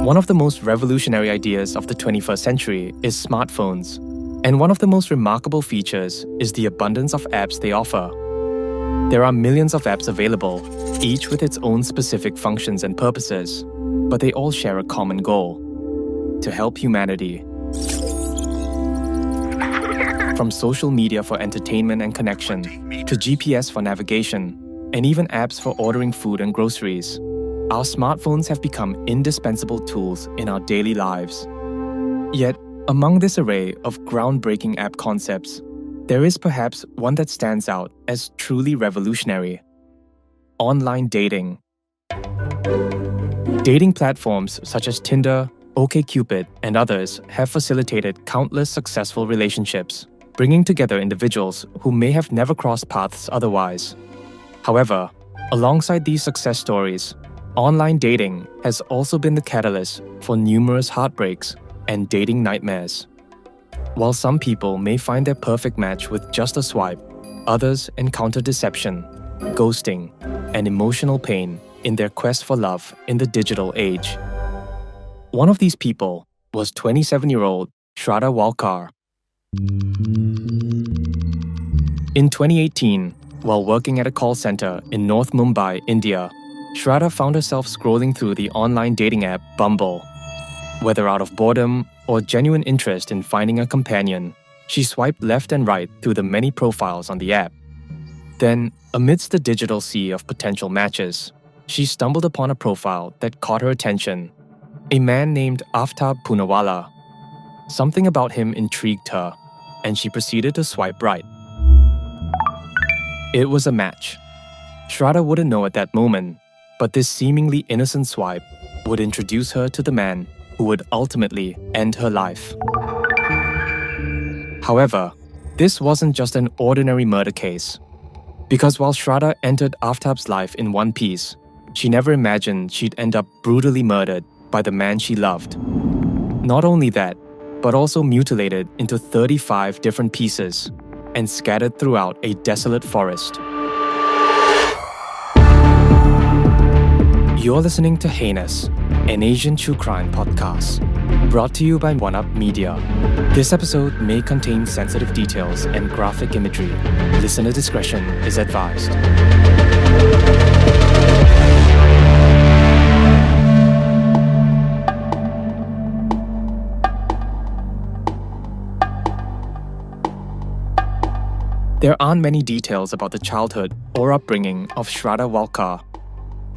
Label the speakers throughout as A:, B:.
A: One of the most revolutionary ideas of the 21st century is smartphones, and one of the most remarkable features is the abundance of apps they offer. There are millions of apps available, each with its own specific functions and purposes, but they all share a common goal: to help humanity. From social media for entertainment and connection, to GPS for navigation, and even apps for ordering food and groceries, our smartphones have become indispensable tools in our daily lives. Yet, among this array of groundbreaking app concepts, there is perhaps one that stands out as truly revolutionary: online dating. Dating platforms such as Tinder, OkCupid, and others have facilitated countless successful relationships, bringing together individuals who may have never crossed paths otherwise. However, alongside these success stories, online dating has also been the catalyst for numerous heartbreaks and dating nightmares. While some people may find their perfect match with just a swipe, others encounter deception, ghosting, and emotional pain in their quest for love in the digital age. One of these people was 27-year-old Shraddha Walkar. In 2018, while working at a call center in North Mumbai, India, Shraddha found herself scrolling through the online dating app Bumble. Whether out of boredom or genuine interest in finding a companion, she swiped left and right through the many profiles on the app. Then, amidst the digital sea of potential matches, she stumbled upon a profile that caught her attention: a man named Aftab Poonawala. Something about him intrigued her, and she proceeded to swipe right. It was a match. Shraddha wouldn't know at that moment, but this seemingly innocent swipe would introduce her to the man who would ultimately end her life. However, this wasn't just an ordinary murder case. Because while Shraddha entered Aftab's life in one piece, she never imagined she'd end up brutally murdered by the man she loved. Not only that, but also mutilated into 35 different pieces and scattered throughout a desolate forest. You're listening to Heinous, an Asian true crime podcast, brought to you by One Up Media. This episode may contain sensitive details and graphic imagery. Listener discretion is advised. There aren't many details about the childhood or upbringing of Shraddha Walkar.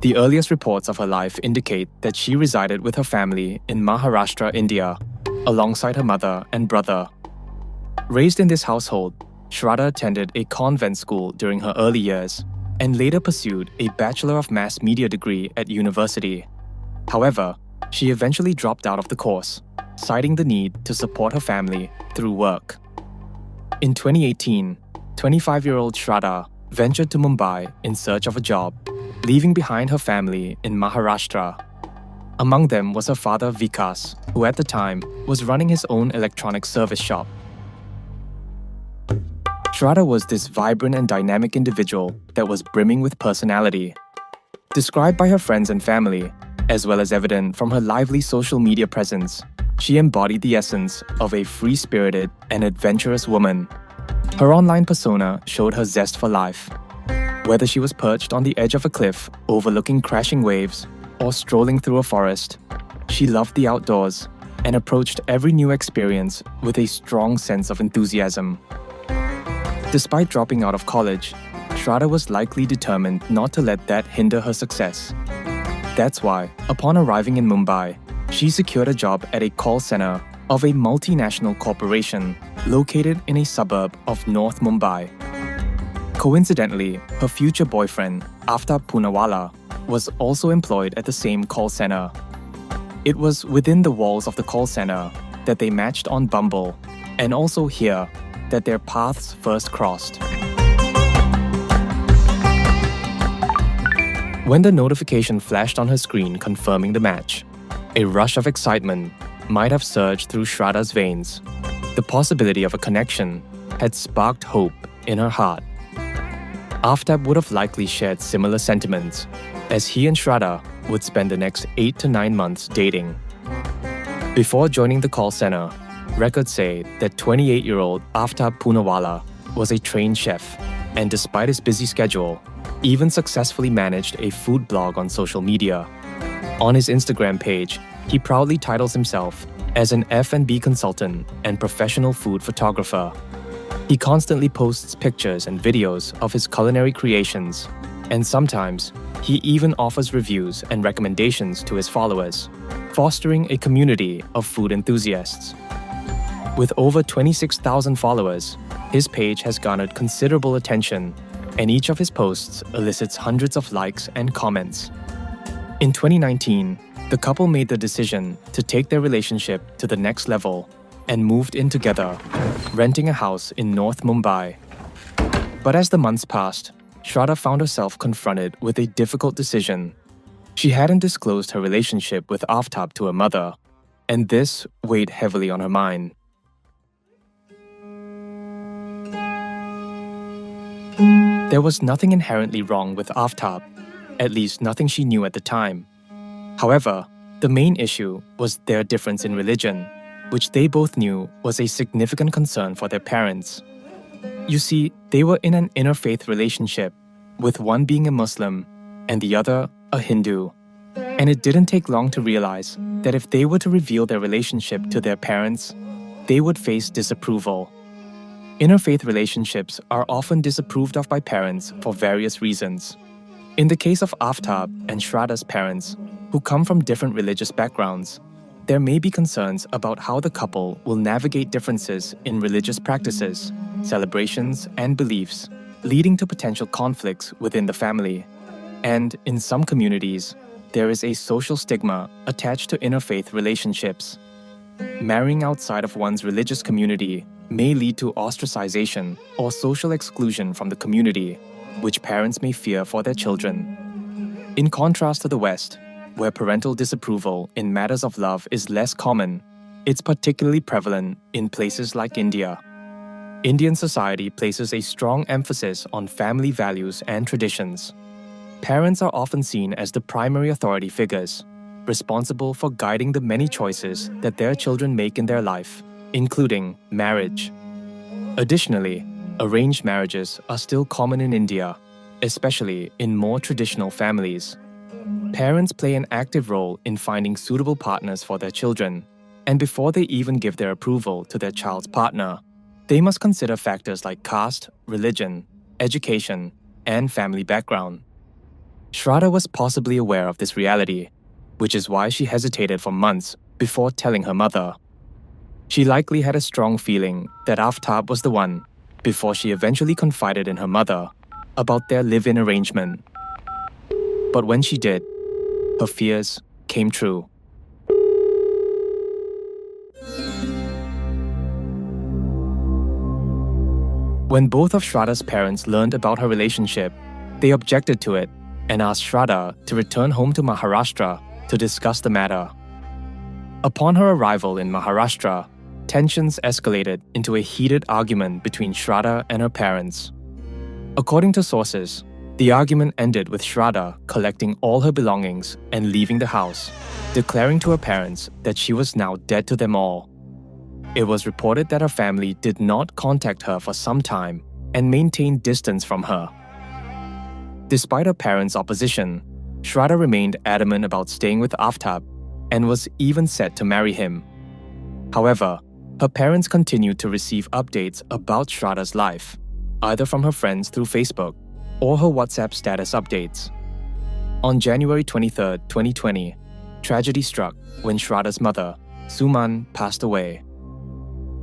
A: The earliest reports of her life indicate that she resided with her family in Maharashtra, India, alongside her mother and brother. Raised in this household, Shraddha attended a convent school during her early years and later pursued a Bachelor of Mass Media degree at university. However, she eventually dropped out of the course, citing the need to support her family through work. In 2018, 25-year-old Shraddha ventured to Mumbai in search of a job, leaving behind her family in Maharashtra. Among them was her father Vikas, who at the time was running his own electronic service shop. Shraddha was this vibrant and dynamic individual that was brimming with personality. Described by her friends and family, as well as evident from her lively social media presence, she embodied the essence of a free-spirited and adventurous woman. Her online persona showed her zest for life. Whether she was perched on the edge of a cliff overlooking crashing waves or strolling through a forest, she loved the outdoors and approached every new experience with a strong sense of enthusiasm. Despite dropping out of college, Shraddha was likely determined not to let that hinder her success. That's why, upon arriving in Mumbai, she secured a job at a call center of a multinational corporation located in a suburb of North Mumbai. Coincidentally, her future boyfriend, Aftab Poonawala, was also employed at the same call center. It was within the walls of the call center that they matched on Bumble, and also here that their paths first crossed. When the notification flashed on her screen confirming the match, a rush of excitement might have surged through Shraddha's veins. The possibility of a connection had sparked hope in her heart. Aftab would have likely shared similar sentiments, as he and Shraddha would spend the next 8 to 9 months dating, Before joining the call center, records say that 28-year-old Aftab Poonawala was a trained chef, and despite his busy schedule, even successfully managed a food blog on social media. On his Instagram page, he proudly titles himself as an F&B consultant and professional food photographer. He constantly posts pictures and videos of his culinary creations, and sometimes he even offers reviews and recommendations to his followers, fostering a community of food enthusiasts. With over 26,000 followers, his page has garnered considerable attention, and each of his posts elicits hundreds of likes and comments. In 2019, the couple made the decision to take their relationship to the next level and moved in together, renting a house in North Mumbai. But as the months passed, Shraddha found herself confronted with a difficult decision. She hadn't disclosed her relationship with Aftab to her mother, and this weighed heavily on her mind. There was nothing inherently wrong with Aftab, at least nothing she knew at the time. However, the main issue was their difference in religion, which they both knew was a significant concern for their parents. You see, they were in an interfaith relationship, with one being a Muslim and the other a Hindu. And it didn't take long to realize that if they were to reveal their relationship to their parents, they would face disapproval. Interfaith relationships are often disapproved of by parents for various reasons. In the case of Aftab and Shraddha's parents, who come from different religious backgrounds, there may be concerns about how the couple will navigate differences in religious practices, celebrations, and beliefs, leading to potential conflicts within the family. And in some communities, there is a social stigma attached to interfaith relationships. Marrying outside of one's religious community may lead to ostracization or social exclusion from the community, which parents may fear for their children. In contrast to the West, where parental disapproval in matters of love is less common, it's particularly prevalent in places like India. Indian society places a strong emphasis on family values and traditions. Parents are often seen as the primary authority figures, responsible for guiding the many choices that their children make in their life, including marriage. Additionally, arranged marriages are still common in India, especially in more traditional families. Parents play an active role in finding suitable partners for their children, and before they even give their approval to their child's partner, they must consider factors like caste, religion, education, and family background. Shraddha was possibly aware of this reality, which is why she hesitated for months before telling her mother. She likely had a strong feeling that Aftab was the one before she eventually confided in her mother about their live-in arrangement. But when she did, her fears came true. When both of Shraddha's parents learned about her relationship, they objected to it and asked Shraddha to return home to Maharashtra to discuss the matter. Upon her arrival in Maharashtra, tensions escalated into a heated argument between Shraddha and her parents. According to sources, the argument ended with Shraddha collecting all her belongings and leaving the house, declaring to her parents that she was now dead to them all. It was reported that her family did not contact her for some time and maintained distance from her. Despite her parents' opposition, Shraddha remained adamant about staying with Aftab and was even set to marry him. However, her parents continued to receive updates about Shraddha's life, either from her friends through Facebook or her WhatsApp status updates. On January 23, 2020, tragedy struck when Shraddha's mother, Suman, passed away.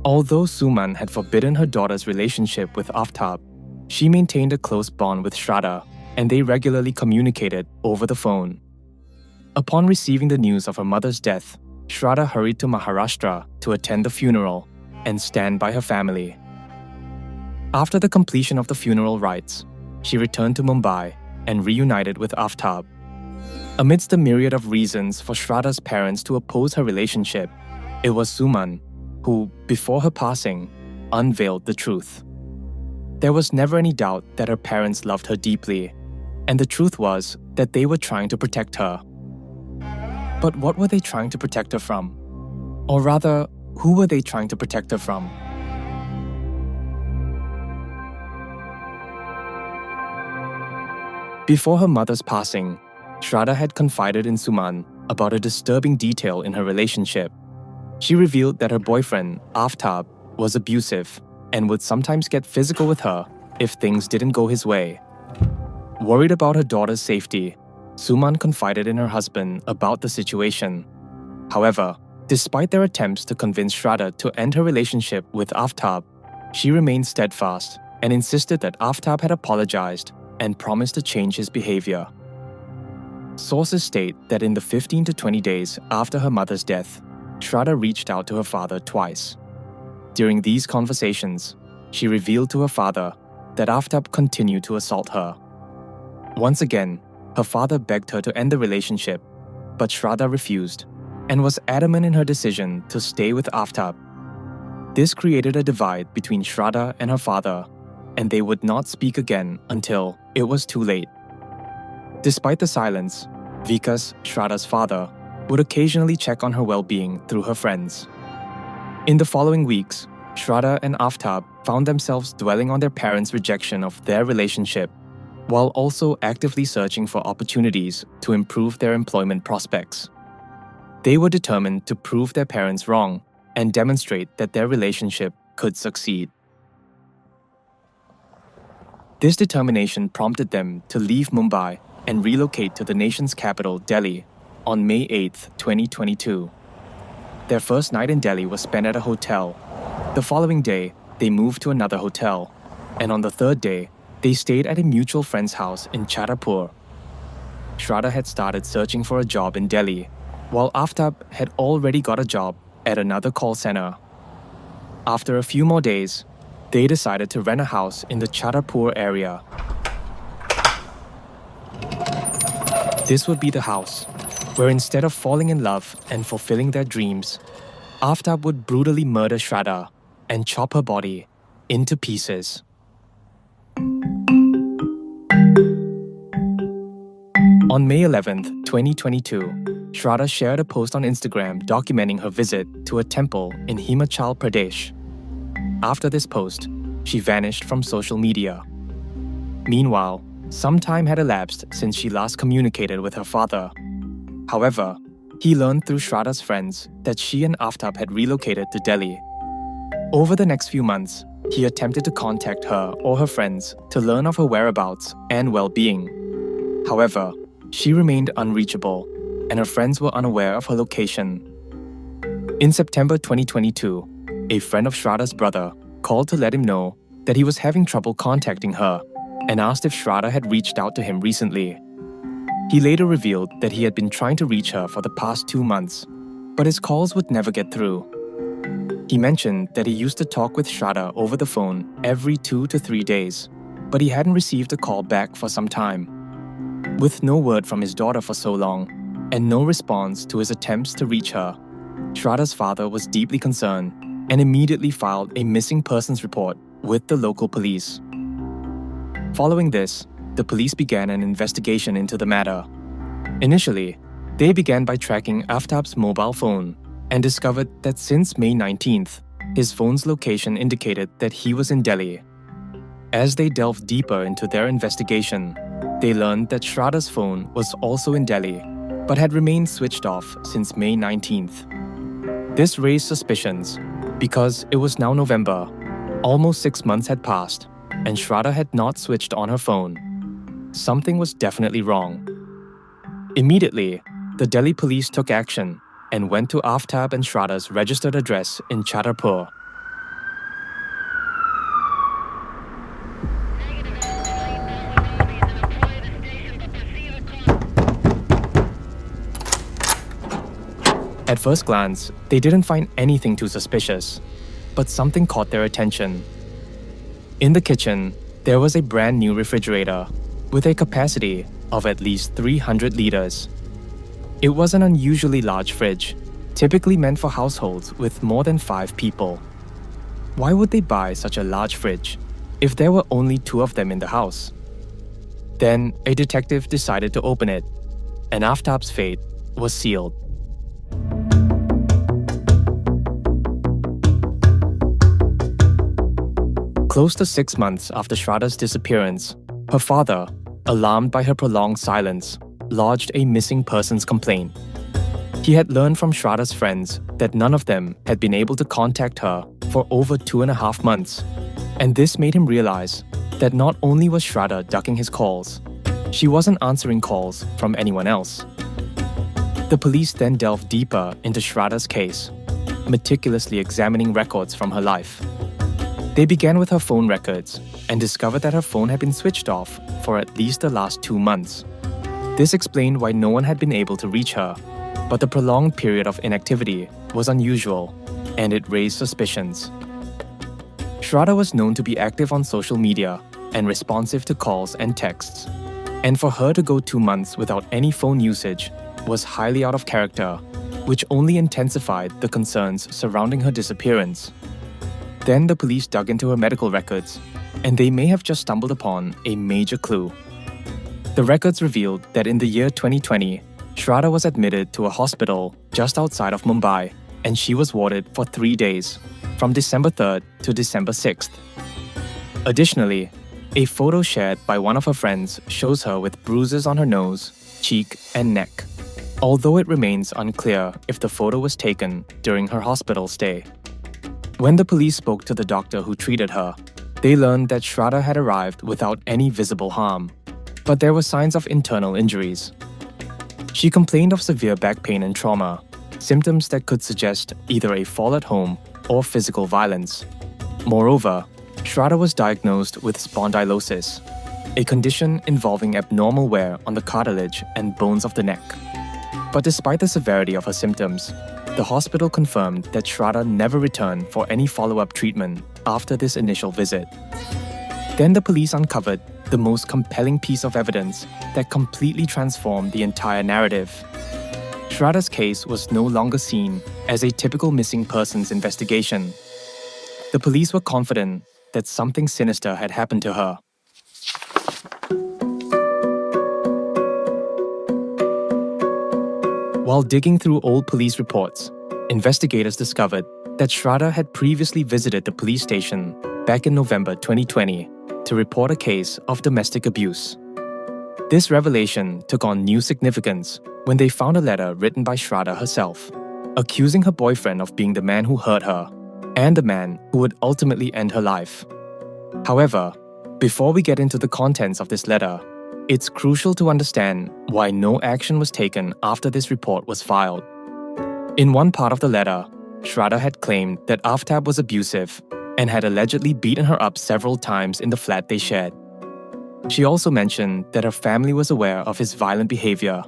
A: Although Suman had forbidden her daughter's relationship with Aftab, she maintained a close bond with Shraddha, and they regularly communicated over the phone. Upon receiving the news of her mother's death, Shraddha hurried to Maharashtra to attend the funeral and stand by her family. After the completion of the funeral rites, she returned to Mumbai and reunited with Aftab. Amidst the myriad of reasons for Shraddha's parents to oppose her relationship, it was Suman who, before her passing, unveiled the truth. There was never any doubt that her parents loved her deeply, and the truth was that they were trying to protect her. But what were they trying to protect her from? Or rather, who were they trying to protect her from? Before her mother's passing, Shraddha had confided in Suman about a disturbing detail in her relationship. She revealed that her boyfriend, Aftab, was abusive and would sometimes get physical with her if things didn't go his way. Worried about her daughter's safety, Suman confided in her husband about the situation. However, despite their attempts to convince Shraddha to end her relationship with Aftab, she remained steadfast and insisted that Aftab had apologized and promised to change his behavior. Sources state that in the 15 to 20 days after her mother's death, Shraddha reached out to her father twice. During these conversations, she revealed to her father that Aftab continued to assault her. Once again, her father begged her to end the relationship, but Shraddha refused and was adamant in her decision to stay with Aftab. This created a divide between Shraddha and her father, and they would not speak again until it was too late. Despite the silence, Vikas, Shraddha's father, would occasionally check on her well-being through her friends. In the following weeks, Shraddha and Aftab found themselves dwelling on their parents' rejection of their relationship, while also actively searching for opportunities to improve their employment prospects. They were determined to prove their parents wrong and demonstrate that their relationship could succeed. This determination prompted them to leave Mumbai and relocate to the nation's capital, Delhi, on May 8, 2022. Their first night in Delhi was spent at a hotel. The following day, they moved to another hotel, and on the third day, they stayed at a mutual friend's house in Chhatarpur. Shraddha had started searching for a job in Delhi, while Aftab had already got a job at another call center. After a few more days, they decided to rent a house in the Chhatarpur area. This would be the house where, instead of falling in love and fulfilling their dreams, Aftab would brutally murder Shraddha and chop her body into pieces. On May 11, 2022, Shraddha shared a post on Instagram documenting her visit to a temple in Himachal Pradesh. After this post, she vanished from social media. Meanwhile, some time had elapsed since she last communicated with her father. However, he learned through Shraddha's friends that she and Aftab had relocated to Delhi. Over the next few months, he attempted to contact her or her friends to learn of her whereabouts and well-being. However, she remained unreachable, and her friends were unaware of her location. In September 2022, a friend of Shraddha's brother called to let him know that he was having trouble contacting her and asked if Shraddha had reached out to him recently. He later revealed that he had been trying to reach her for the past 2 months, but his calls would never get through. He mentioned that he used to talk with Shraddha over the phone every 2 to 3 days, but he hadn't received a call back for some time. With no word from his daughter for so long, and no response to his attempts to reach her, Shraddha's father was deeply concerned and immediately filed a missing persons report with the local police. Following this, the police began an investigation into the matter. Initially, they began by tracking Aftab's mobile phone and discovered that since May 19th, his phone's location indicated that he was in Delhi. As they delved deeper into their investigation, they learned that Shraddha's phone was also in Delhi, but had remained switched off since May 19th. This raised suspicions because it was now November. Almost 6 months had passed, and Shraddha had not switched on her phone. Something was definitely wrong. Immediately, the Delhi police took action and went to Aftab and Shraddha's registered address in Chhatarpur. At first glance, they didn't find anything too suspicious, but something caught their attention. In the kitchen, there was a brand new refrigerator with a capacity of at least 300 liters. It was an unusually large fridge, typically meant for households with more than 5 people. Why would they buy such a large fridge if there were only 2 of them in the house? Then a detective decided to open it, and Aftab's fate was sealed. Close to 6 months after Shraddha's disappearance, her father, alarmed by her prolonged silence, lodged a missing persons complaint. He had learned from Shraddha's friends that none of them had been able to contact her for over 2.5 months, and this made him realize that not only was Shraddha ducking his calls, she wasn't answering calls from anyone else. The police then delved deeper into Shraddha's case, meticulously examining records from her life. They began with her phone records and discovered that her phone had been switched off for at least the last 2 months. This explained why no one had been able to reach her, but the prolonged period of inactivity was unusual, and it raised suspicions. Shraddha was known to be active on social media and responsive to calls and texts, and for her to go 2 months without any phone usage was highly out of character, which only intensified the concerns surrounding her disappearance. Then the police dug into her medical records, and they may have just stumbled upon a major clue. The records revealed that in the year 2020, Shraddha was admitted to a hospital just outside of Mumbai, and she was warded for 3 days, from December 3rd to December 6th. Additionally, a photo shared by one of her friends shows her with bruises on her nose, cheek, and neck, although it remains unclear if the photo was taken during her hospital stay. When the police spoke to the doctor who treated her, they learned that Shraddha had arrived without any visible harm, but there were signs of internal injuries. She complained of severe back pain and trauma, symptoms that could suggest either a fall at home or physical violence. Moreover, Shraddha was diagnosed with spondylosis, a condition involving abnormal wear on the cartilage and bones of the neck. But despite the severity of her symptoms, the hospital confirmed that Shraddha never returned for any follow-up treatment after this initial visit. Then the police uncovered the most compelling piece of evidence that completely transformed the entire narrative. Shraddha's case was no longer seen as a typical missing persons investigation. The police were confident that something sinister had happened to her. While digging through old police reports, investigators discovered that Shraddha had previously visited the police station back in November 2020 to report a case of domestic abuse. This revelation took on new significance when they found a letter written by Shraddha herself, accusing her boyfriend of being the man who hurt her and the man who would ultimately end her life. However, before we get into the contents of this letter, it's crucial to understand why no action was taken after this report was filed. In one part of the letter, Shraddha had claimed that Aftab was abusive and had allegedly beaten her up several times in the flat they shared. She also mentioned that her family was aware of his violent behavior.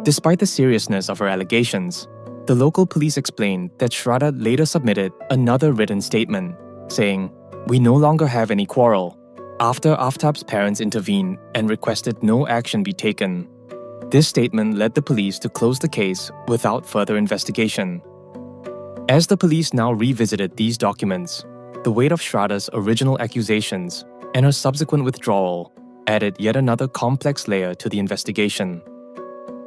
A: Despite the seriousness of her allegations, the local police explained that Shraddha later submitted another written statement, saying, "We no longer have any quarrel," after Aftab's parents intervened and requested no action be taken. This statement led the police to close the case without further investigation. As the police now revisited these documents, the weight of Shraddha's original accusations and her subsequent withdrawal added yet another complex layer to the investigation.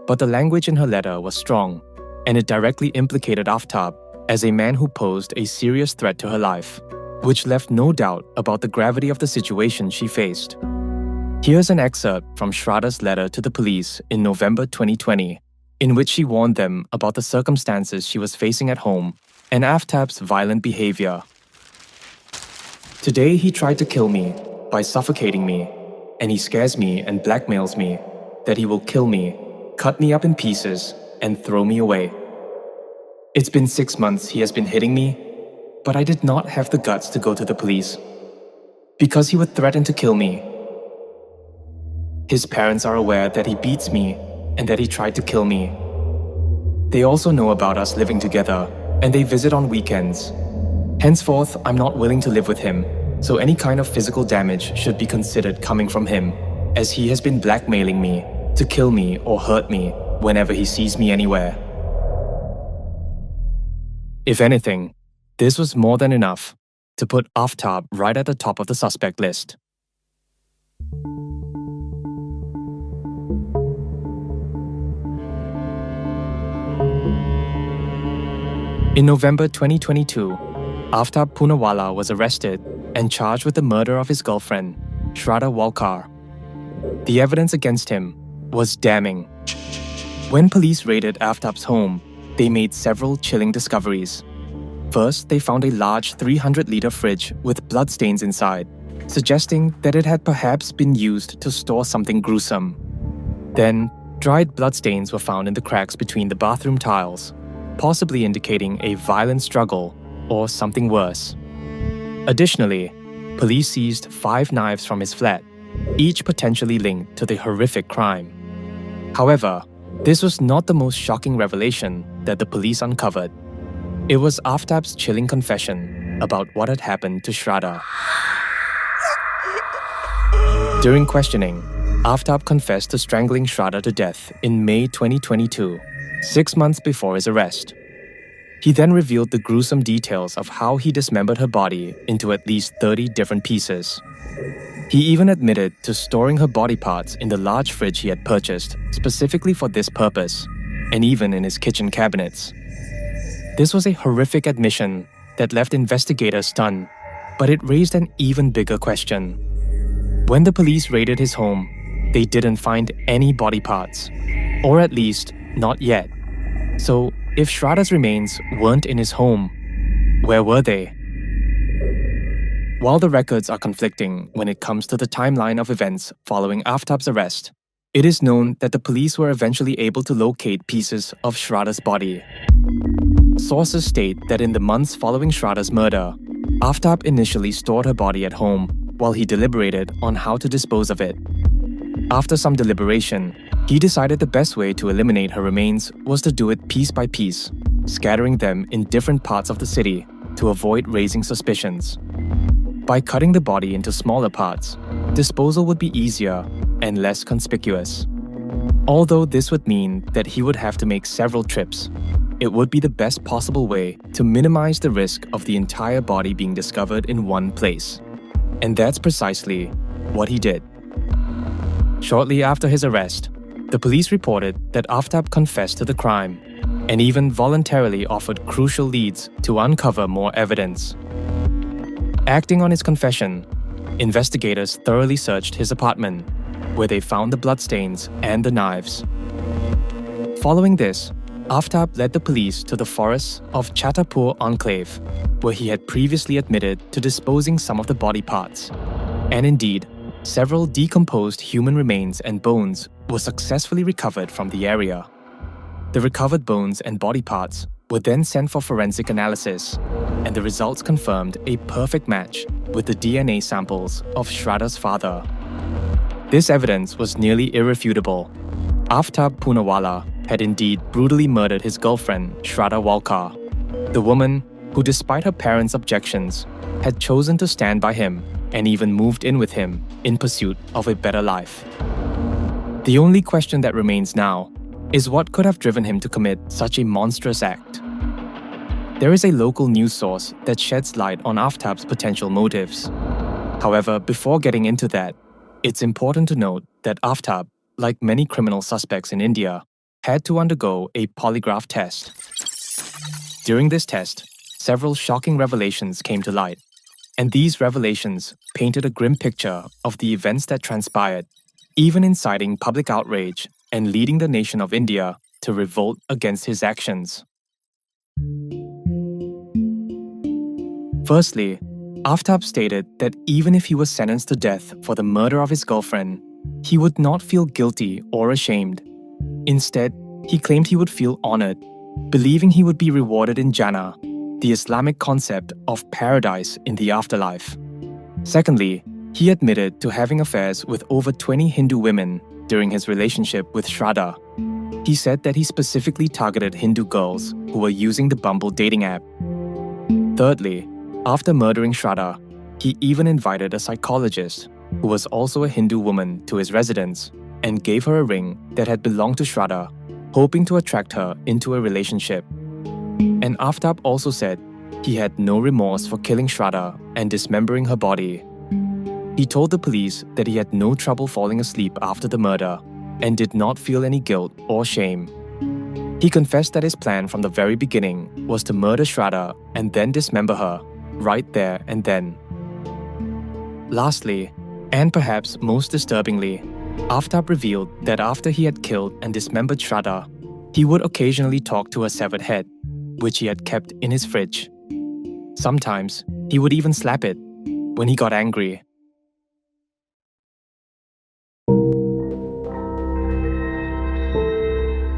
A: But the language in her letter was strong, and it directly implicated Aftab as a man who posed a serious threat to her life, which left no doubt about the gravity of the situation she faced. Here's an excerpt from Shraddha's letter to the police in November 2020, in which she warned them about the circumstances she was facing at home and Aftab's violent behavior. "Today he tried to kill me by suffocating me, and he scares me and blackmails me that he will kill me, cut me up in pieces, and throw me away. It's been 6 months he has been hitting me, but I did not have the guts to go to the police, because he would threaten to kill me. His parents are aware that he beats me and that he tried to kill me. They also know about us living together, and they visit on weekends. Henceforth, I'm not willing to live with him, so any kind of physical damage should be considered coming from him, as he has been blackmailing me to kill me or hurt me whenever he sees me anywhere." If anything, this was more than enough to put Aftab right at the top of the suspect list. In November 2022, Aftab Poonawala was arrested and charged with the murder of his girlfriend, Shraddha Walkar. The evidence against him was damning. When police raided Aftab's home, they made several chilling discoveries. First, they found a large 300-liter fridge with bloodstains inside, suggesting that it had perhaps been used to store something gruesome. Then, dried bloodstains were found in the cracks between the bathroom tiles, possibly indicating a violent struggle or something worse. Additionally, police seized 5 knives from his flat, each potentially linked to the horrific crime. However, this was not the most shocking revelation that the police uncovered. It was Aftab's chilling confession about what had happened to Shraddha. During questioning, Aftab confessed to strangling Shraddha to death in May 2022, 6 months before his arrest. He then revealed the gruesome details of how he dismembered her body into at least 30 different pieces. He even admitted to storing her body parts in the large fridge he had purchased specifically for this purpose, and even in his kitchen cabinets. This was a horrific admission that left investigators stunned, but it raised an even bigger question. When the police raided his home, they didn't find any body parts, or at least not yet. So, if Shraddha's remains weren't in his home, where were they? While the records are conflicting when it comes to the timeline of events following Aftab's arrest, it is known that the police were eventually able to locate pieces of Shraddha's body. Sources state that in the months following Shraddha's murder, Aftab initially stored her body at home while he deliberated on how to dispose of it. After some deliberation, he decided the best way to eliminate her remains was to do it piece by piece, scattering them in different parts of the city to avoid raising suspicions. By cutting the body into smaller parts, disposal would be easier and less conspicuous. Although this would mean that he would have to make several trips, it would be the best possible way to minimize the risk of the entire body being discovered in one place. And that's precisely what he did. Shortly after his arrest, the police reported that Aftab confessed to the crime and even voluntarily offered crucial leads to uncover more evidence. Acting on his confession, investigators thoroughly searched his apartment, where they found the bloodstains and the knives. Following this, Aftab led the police to the forests of Chhatapur Enclave, where he had previously admitted to disposing some of the body parts. And indeed, several decomposed human remains and bones were successfully recovered from the area. The recovered bones and body parts were then sent for forensic analysis, and the results confirmed a perfect match with the DNA samples of Shraddha's father. This evidence was nearly irrefutable. Aftab Poonawala had indeed brutally murdered his girlfriend, Shraddha Walkar, the woman who, despite her parents' objections, had chosen to stand by him and even moved in with him in pursuit of a better life. The only question that remains now is what could have driven him to commit such a monstrous act. There is a local news source that sheds light on Aftab's potential motives. However, before getting into that, it's important to note that Aftab, like many criminal suspects in India, had to undergo a polygraph test. During this test, several shocking revelations came to light, and these revelations painted a grim picture of the events that transpired, even inciting public outrage and leading the nation of India to revolt against his actions. Firstly, Aftab stated that even if he was sentenced to death for the murder of his girlfriend, he would not feel guilty or ashamed. Instead, he claimed he would feel honored, believing he would be rewarded in Jannah, the Islamic concept of paradise in the afterlife. Secondly, he admitted to having affairs with over 20 Hindu women during his relationship with Shraddha. He said that he specifically targeted Hindu girls who were using the Bumble dating app. Thirdly, after murdering Shraddha, he even invited a psychologist, who was also a Hindu woman, to his residence and gave her a ring that had belonged to Shraddha, hoping to attract her into a relationship. And Aftab also said he had no remorse for killing Shraddha and dismembering her body. He told the police that he had no trouble falling asleep after the murder and did not feel any guilt or shame. He confessed that his plan from the very beginning was to murder Shraddha and then dismember her, right there and then. Lastly, and perhaps most disturbingly, Aftab revealed that after he had killed and dismembered Shraddha, he would occasionally talk to her severed head, which he had kept in his fridge. Sometimes, he would even slap it when he got angry.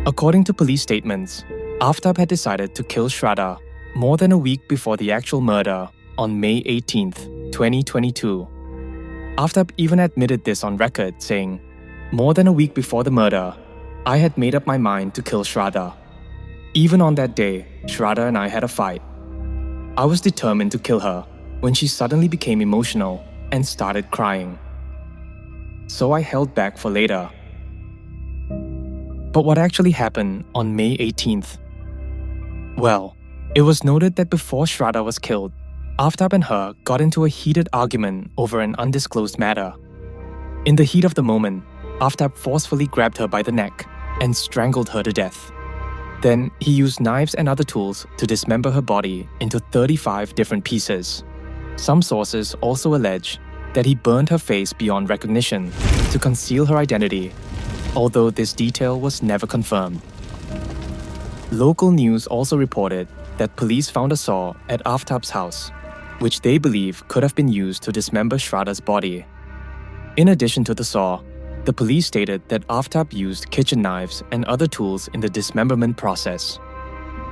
A: According to police statements, Aftab had decided to kill Shraddha more than a week before the actual murder on May 18th, 2022. Aftab even admitted this on record, saying, "More than a week before the murder, I had made up my mind to kill Shraddha. Even on that day, Shraddha and I had a fight. I was determined to kill her when she suddenly became emotional and started crying. So I held back for later." But what actually happened on May 18th? Well, it was noted that before Shraddha was killed, Aftab and her got into a heated argument over an undisclosed matter. In the heat of the moment, Aftab forcefully grabbed her by the neck and strangled her to death. Then he used knives and other tools to dismember her body into 35 different pieces. Some sources also allege that he burned her face beyond recognition to conceal her identity, although this detail was never confirmed. Local news also reported that police found a saw at Aftab's house, which they believe could have been used to dismember Shraddha's body. In addition to the saw, the police stated that Aftab used kitchen knives and other tools in the dismemberment process.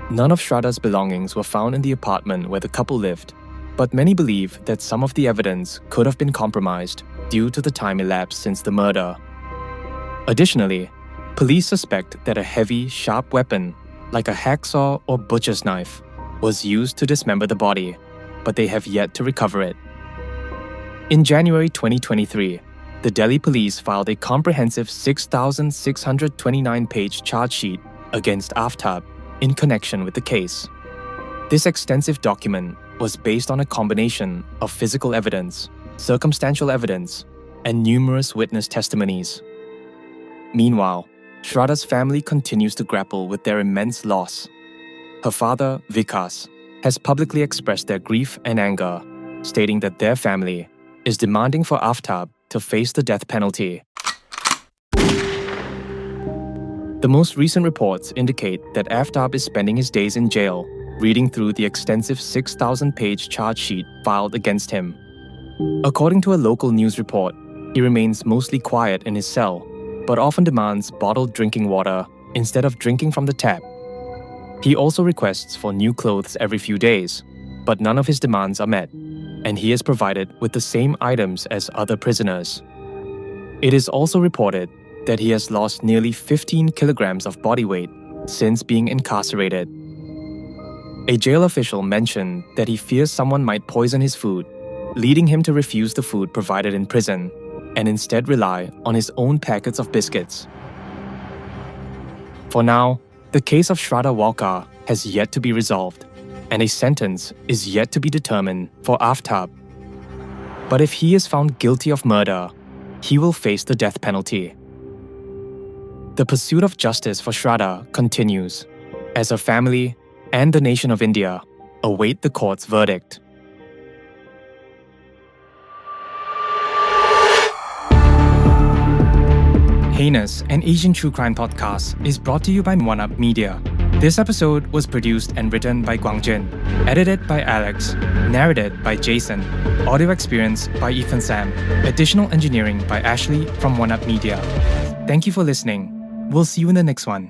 A: None of Shraddha's belongings were found in the apartment where the couple lived, but many believe that some of the evidence could have been compromised due to the time elapsed since the murder. Additionally, police suspect that a heavy, sharp weapon, like a hacksaw or butcher's knife, was used to dismember the body, but they have yet to recover it. In January 2023, the Delhi police filed a comprehensive 6,629-page charge sheet against Aftab in connection with the case. This extensive document was based on a combination of physical evidence, circumstantial evidence, and numerous witness testimonies. Meanwhile, Shraddha's family continues to grapple with their immense loss. Her father, Vikas, has publicly expressed their grief and anger, stating that their family is demanding for Aftab to face the death penalty. The most recent reports indicate that Aftab is spending his days in jail, reading through the extensive 6,000-page charge sheet filed against him. According to a local news report, he remains mostly quiet in his cell, but often demands bottled drinking water instead of drinking from the tap. He also requests for new clothes every few days, but none of his demands are met, and he is provided with the same items as other prisoners. It is also reported that he has lost nearly 15 kilograms of body weight since being incarcerated. A jail official mentioned that he fears someone might poison his food, leading him to refuse the food provided in prison and instead rely on his own packets of biscuits. For now, the case of Shraddha Walkar has yet to be resolved, and a sentence is yet to be determined for Aftab. But if he is found guilty of murder, he will face the death penalty. The pursuit of justice for Shraddha continues, as her family and the nation of India await the court's verdict. Heinous, an Asian true crime podcast, is brought to you by One Up Media. This episode was produced and written by Guangjin, edited by Alex, narrated by Jason, audio experience by Ethan Sam, additional engineering by Ashley from One Up Media. Thank you for listening. We'll see you in the next one.